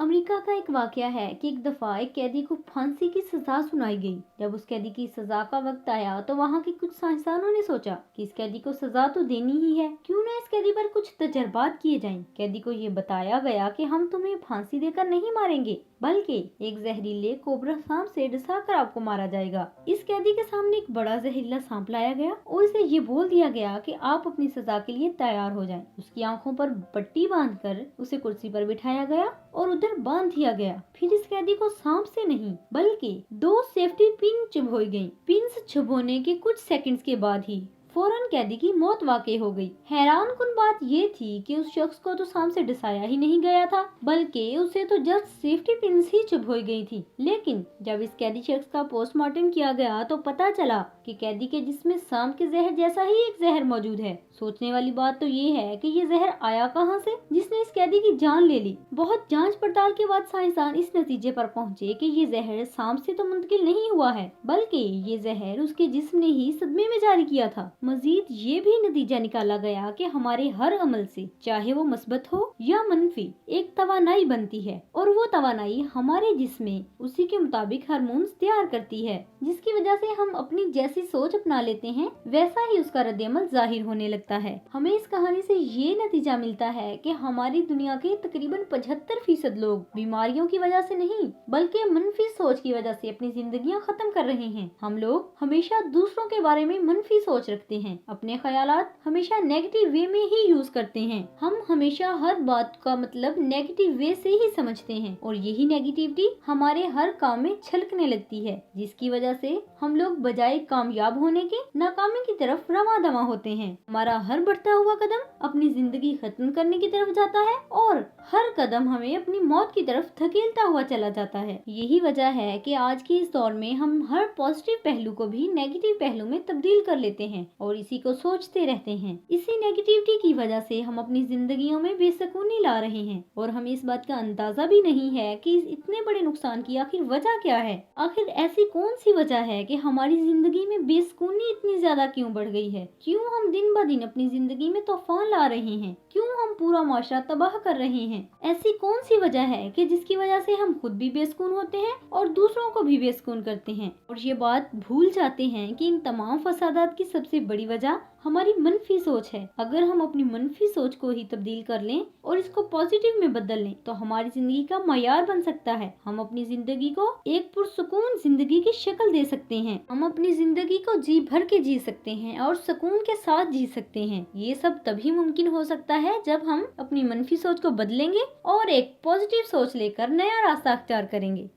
America का एक वाकया है कि एक दफा एक कैदी को फांसी की सजा सुनाई गई। जब उस कैदी की सजा का वक्त आया तो वहाँ के कुछ साइंसदानों ने सोचा कि इस कैदी को सजा तो देनी ही है, क्यों ना इस कैदी पर कुछ तजर्बात किए जाएं। कैदी को ये बताया गया कि हम तुम्हें फांसी देकर नहीं मारेंगे, बल्कि एक जहरीले कोबरा सांप से डसा कर आपको मारा जाएगा। इस कैदी के सामने एक बड़ा जहरीला सांप लाया गया और इसे ये बोल दिया गया कि आप अपनी सजा के लिए तैयार हो जाएं। उसकी आंखों पर पट्टी बांधकर उसे कुर्सी पर बिठाया गया और उधर बांध दिया गया। फिर इस कैदी को सांप से नहीं बल्कि 2 सेफ्टी पिन चुभोई गयी। पिन्स चुभोने के कुछ सेकंड्स के बाद ही फौरन कैदी की मौत वाकई हो गई। हैरानकुन बात ये थी कि उस शख्स को तो सांप से डसाया ही नहीं गया था, बल्कि उसे तो जस्ट सेफ्टी पिन्स ही चुभोई गई थी। लेकिन जब इस कैदी शख्स का पोस्टमार्टम किया गया तो पता चला कि कैदी के जिस्म सांप के जहर जैसा ही एक जहर मौजूद है। सोचने वाली बात तो ये है कि ये जहर आया कहां से, जिसने इस कैदी की जान ले ली। बहुत जांच पड़ताल के बाद साइंसदान इस नतीजे पर पहुंचे कि ये जहर सांप से तो मुंतकिल नहीं हुआ है, बल्कि ये जहर उसके जिस्म ने ही सदमे में जारी किया था। मजीद ये भी नतीजा निकाला गया कि हमारे हर अमल से, चाहे वो मस्बत हो या मनफी, एक तवानाई बनती है और वो तवानाई हमारे जिस्म में उसी के मुताबिक हार्मोन्स तैयार करती है, जिसकी वजह से हम अपनी जैसी सोच अपना लेते हैं वैसा ही उसका रद्द-ए-अमल जाहिर होने लगता है। हमें इस कहानी से ये नतीजा मिलता है कि हमारी दुनिया के तकरीबन 75% लोग बीमारियों की वजह से नहीं बल्कि मनफी सोच की वजह से अपनी जिंदगियां खत्म कर रहे हैं। हम लोग हमेशा दूसरों के बारे में मनफी सोच रखते हैं, अपने ख्यालात हमेशा नेगेटिव वे में ही यूज करते हैं। हम हमेशा हर बात का मतलब नेगेटिव वे से ही समझते हैं और यही नेगेटिविटी हमारे हर काम में छलकने लगती है, जिसकी वजह से हम लोग बजाय कामयाब होने के नाकामी की तरफ रवा दवा होते हैं। हमारा हर बढ़ता हुआ कदम अपनी जिंदगी खत्म करने की तरफ जाता है और हर कदम हमें अपनी मौत की तरफ धकेलता हुआ चला जाता है। यही वजह है कि आज के इस दौर में हम हर पॉजिटिव पहलू को भी नेगेटिव पहलू में तब्दील कर लेते हैं और इसी को सोचते रहते हैं। इसी नेगेटिविटी की वजह से हम अपनी जिंदगियों में बेसुकूनी ला रहे हैं और हमें इस बात का अंदाजा भी नहीं है कि इस इतने बड़े नुकसान की आखिर वजह क्या है। आखिर ऐसी कौन सी वजह है कि हमारी जिंदगी में बेसुकूनी इतनी ज्यादा क्यों बढ़ गई है? क्यों हम दिन ब दिन अपनी जिंदगी में तूफान ला रहे हैं? क्यों हम पूरा माशरा तबाह कर रहे हैं? ऐसी कौन सी वजह है कि जिसकी वजह से हम खुद भी बेसुकून होते हैं और दूसरों को भी बेसुकून करते हैं और ये बात भूल जाते हैं कि इन तमाम फसादात की सबसे बड़ी वजह हमारी मनफी सोच है। अगर हम अपनी मनफी सोच को ही तब्दील कर लें और इसको पॉजिटिव में बदल लें तो हमारी जिंदगी का मयार बन सकता है। हम अपनी जिंदगी को एक पुरसुकून जिंदगी की शक्ल दे सकते हैं। हम अपनी जिंदगी को जी भर के जी सकते हैं और सुकून के साथ जी सकते हैं। ये सब तभी मुमकिन हो सकता है जब हम अपनी मनफी सोच को बदलेंगे और एक पॉजिटिव सोच लेकर नया रास्ता अख्तियार करेंगे।